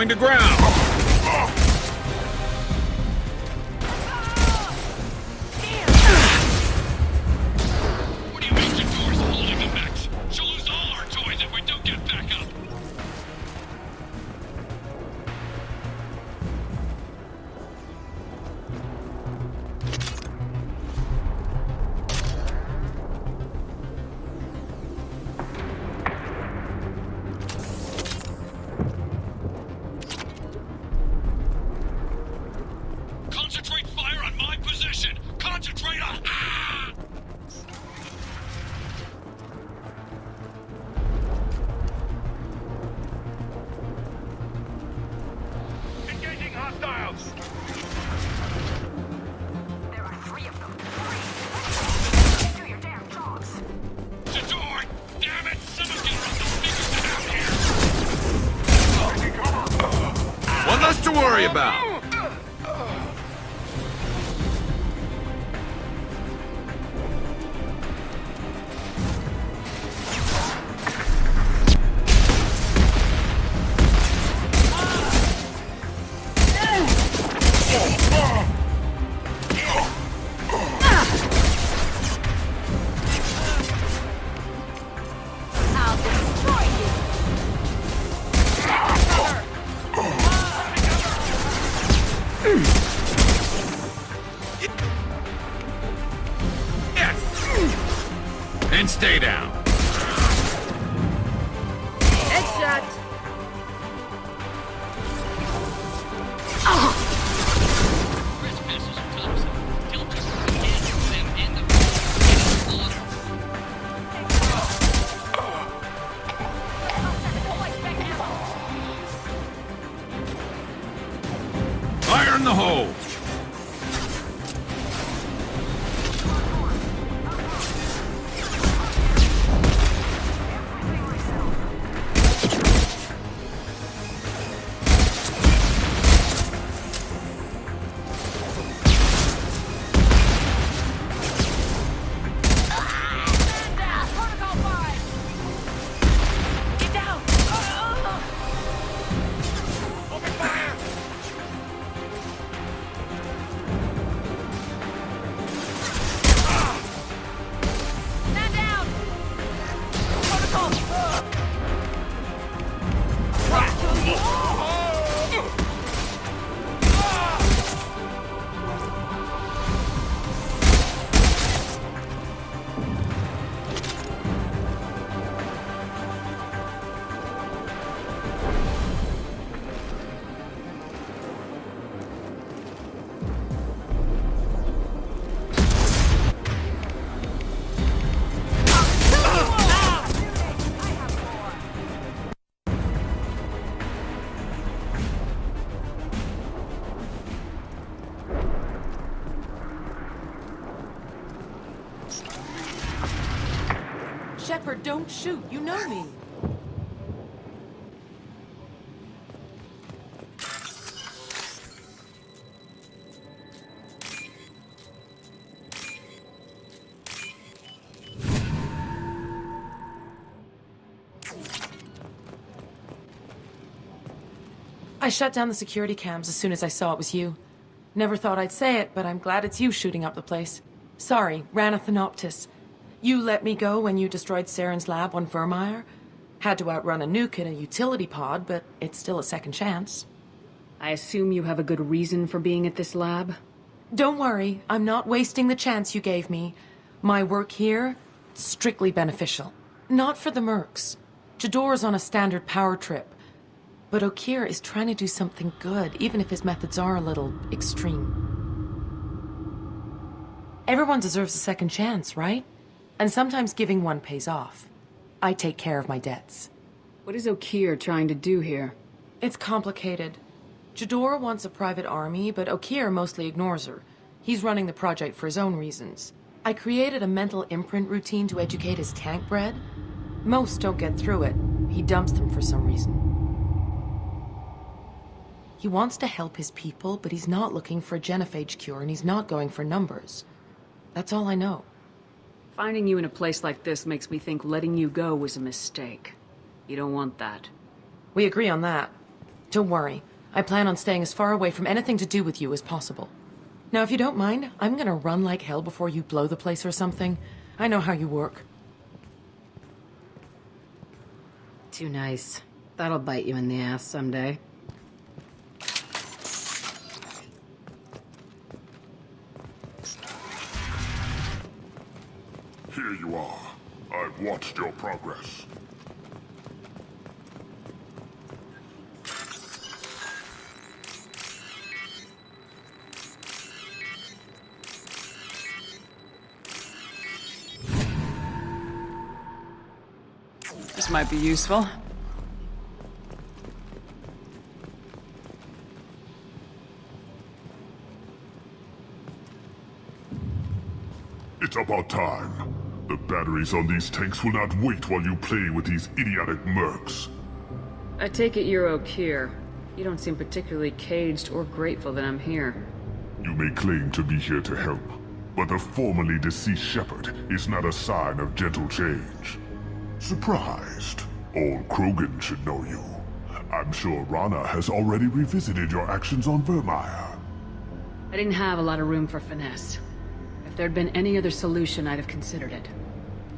going to ground. What do you mean Jadora's holding the mechs? She'll lose all our toys if we don't get back up. Concentrate fire on my position! Concentrate on... Ah! Engaging hostiles! There are 3 of them. 3! Get to your damn jobs! Jador! Damn it! Someone get her off the speakers down here! One less to worry about. I'll destroy you! Yes. And stay down. Headshot! Where's Mrs. Thompson? Tell just them in the slaughter. Fire in the hole. Protocol 5! Get down! Open fire! Stand down! Protocol! Shepard, don't shoot. You know me. I shut down the security cams as soon as I saw it was you. Never thought I'd say it, but I'm glad it's you shooting up the place. Sorry, ran a Thanoptis. You let me go when you destroyed Saren's lab on Vermeer. Had to outrun a nuke in a utility pod, but it's still a second chance. I assume you have a good reason for being at this lab? Don't worry, I'm not wasting the chance you gave me. My work here, strictly beneficial. Not for the mercs. Jador's on a standard power trip. But Okeer is trying to do something good, even if his methods are a little extreme. Everyone deserves a second chance, right? And sometimes giving one pays off. I take care of my debts. What is Okeer trying to do here? It's complicated. Jador wants a private army, but Okeer mostly ignores her. He's running the project for his own reasons. I created a mental imprint routine to educate his tank bred. Most don't get through it. He dumps them for some reason. He wants to help his people, but he's not looking for a genophage cure, and he's not going for numbers. That's all I know. Finding you in a place like this makes me think letting you go was a mistake. You don't want that. We agree on that. Don't worry. I plan on staying as far away from anything to do with you as possible. Now, if you don't mind, I'm gonna run like hell before you blow the place or something. I know how you work. Too nice. That'll bite you in the ass someday. Here you are. I've watched your progress. This might be useful. It's about time. The batteries on these tanks will not wait while you play with these idiotic mercs. I take it you're Okeer. You don't seem particularly caged or grateful that I'm here. You may claim to be here to help, but the formerly deceased Shepherd is not a sign of gentle change. Surprised? Old Krogan should know you. I'm sure Rana has already revisited your actions on Vermeer. I didn't have a lot of room for finesse. If there'd been any other solution, I'd have considered it.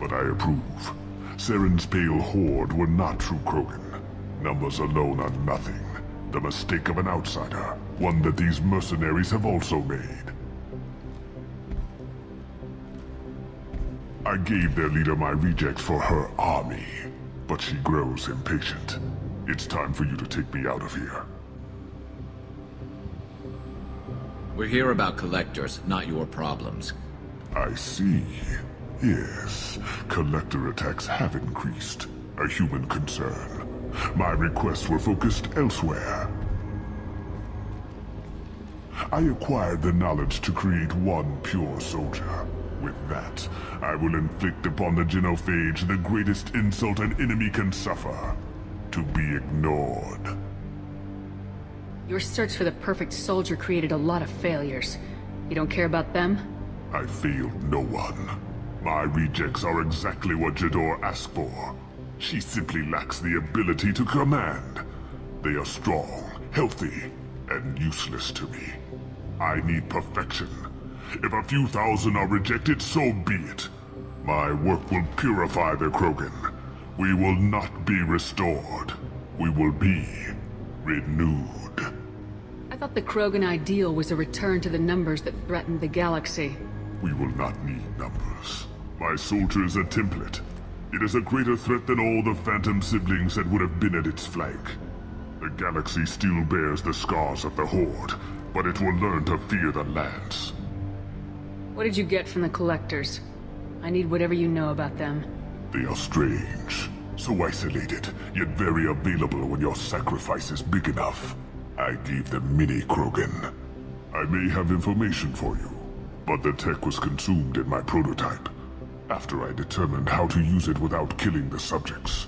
But I approve. Saren's pale horde were not true Krogan. Numbers alone are nothing. The mistake of an outsider, one that these mercenaries have also made. I gave their leader my rejects for her army, but she grows impatient. It's time for you to take me out of here. We're here about collectors, not your problems. I see. Yes, collector attacks have increased. A human concern. My requests were focused elsewhere. I acquired the knowledge to create one pure soldier. With that, I will inflict upon the genophage the greatest insult an enemy can suffer. To be ignored. Your search for the perfect soldier created a lot of failures. You don't care about them? I failed no one. My rejects are exactly what Jador asked for. She simply lacks the ability to command. They are strong, healthy, and useless to me. I need perfection. If a few thousand are rejected, so be it. My work will purify the Krogan. We will not be restored. We will be renewed. I thought the Krogan ideal was a return to the numbers that threatened the galaxy. We will not need numbers. My soldier is a template. It is a greater threat than all the Phantom siblings that would have been at its flank. The galaxy still bears the scars of the Horde, but it will learn to fear the Lance. What did you get from the Collectors? I need whatever you know about them. They are strange, so isolated, yet very available when your sacrifice is big enough. I gave them mini Krogan. I may have information for you, but the tech was consumed in my prototype, after I determined how to use it without killing the subjects.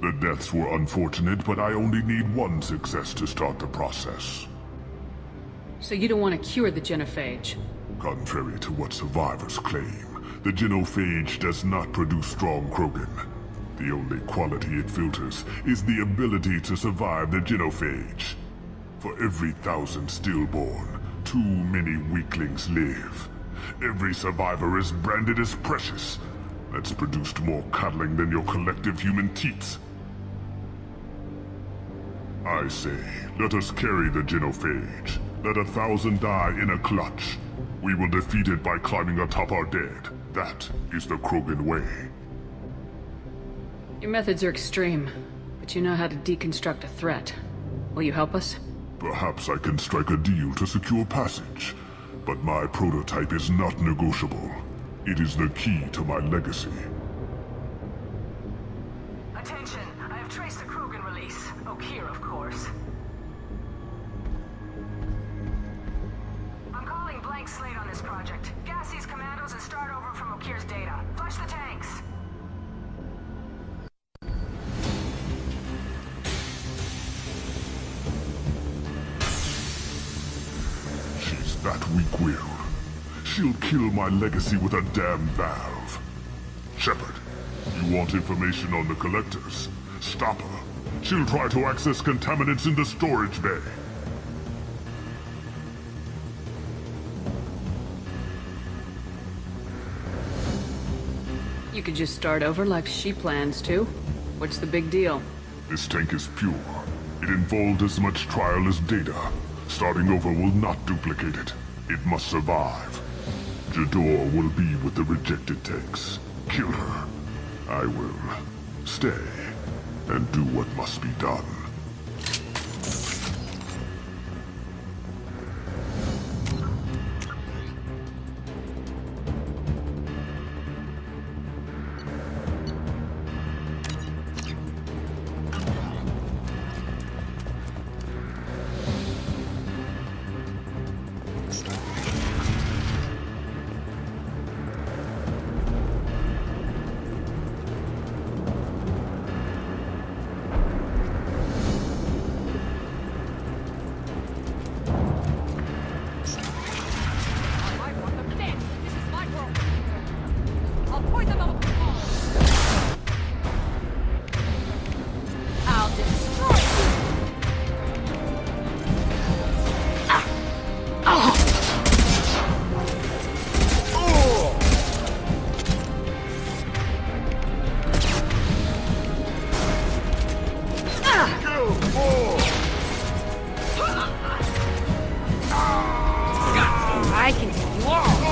The deaths were unfortunate, but I only need one success to start the process. So you don't want to cure the genophage? Contrary to what survivors claim, the genophage does not produce strong Krogan. The only quality it filters is the ability to survive the genophage. For every 1,000 stillborn, too many weaklings live. Every survivor is branded as precious. That's produced more cuddling than your collective human teats. I say, let us carry the genophage. Let 1,000 die in a clutch. We will defeat it by climbing atop our dead. That is the Krogan way. Your methods are extreme, but you know how to deconstruct a threat. Will you help us? Perhaps I can strike a deal to secure passage, but my prototype is not negotiable. It is the key to my legacy. Attention, I have traced the Krogan release. Okeer, of course. I'm calling blank slate on this project. Gas these commandos and start over from Okeer's data. Flush the tanks. She's that weak-willed. She'll kill my legacy with a damn valve. Shepard, you want information on the Collectors? Stop her. She'll try to access contaminants in the storage bay. You could just start over like she plans to. What's the big deal? This tank is pure. It involved as much trial as data. Starting over will not duplicate it. It must survive. Jador will be with the rejected tanks. Kill her. I will stay and do what must be done. I can take you all.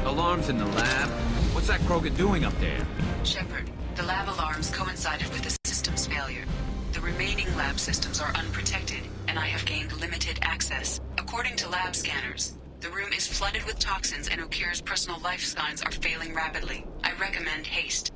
Alarms in the lab? What's that Krogan doing up there? Shepard, the lab alarms coincided with the system's failure. The remaining lab systems are unprotected, and I have gained limited access. According to lab scanners, the room is flooded with toxins and Okir's personal life signs are failing rapidly. I recommend haste.